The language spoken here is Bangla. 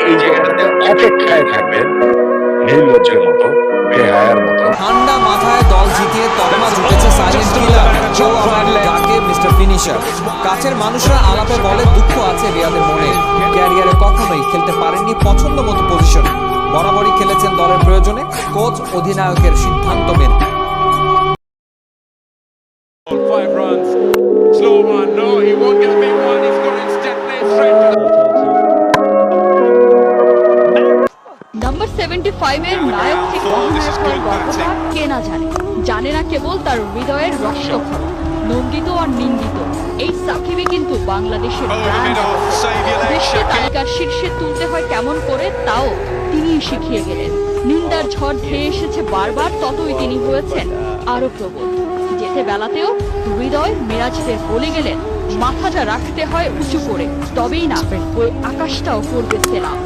এই জায়গাটাতে অপেক্ষায় থাকবেন নির্লজ্জের মতো, বেহায়ার মতো। ঠান্ডা মাথায় দল জিতিয়ে তকমা জুটেছে সাইলেন্ট কিলার, কেউ আবার ডাকে মিস্টার ফিনিশার। কাছের মানুষরা আলাপে বলে দুঃখ আছে রিয়াদের মনে, ক্যারিয়ারে কখনোই খেলতে পারেননি পছন্দ মতো পজিশনে। বরাবরই খেলেছেন দলের প্রয়োজনে, কোচ অধিনায়কের সিদ্ধান্ত মেনে। নাম্বার 75 এর নায়ক থেকে অধিনায়ক হওয়ার গল্পটা কে না জানে, জানে না কেবল তার হৃদয়ের রক্তক্ষরণ। নন্দিত আর নিন্দিত এই সাকিবই কিন্তু বাংলাদেশের ব্র্যান্ড। দেশকে তালিকার শীর্ষে তুলতে হয় কেমন করে তাও তিনিই শিখিয়ে গেলেন। নিন্দার ঝড় ধেয়ে এসেছে বারবার, ততই তিনি হয়েছেন আরো প্রবল। যেতে বেলাতেও হৃদয় মিরাজদের বলে গেলেন, মাথাটা রাখতে হয় উঁচু করে, তবেই না ওই আকাশটাও করবে সেলাম।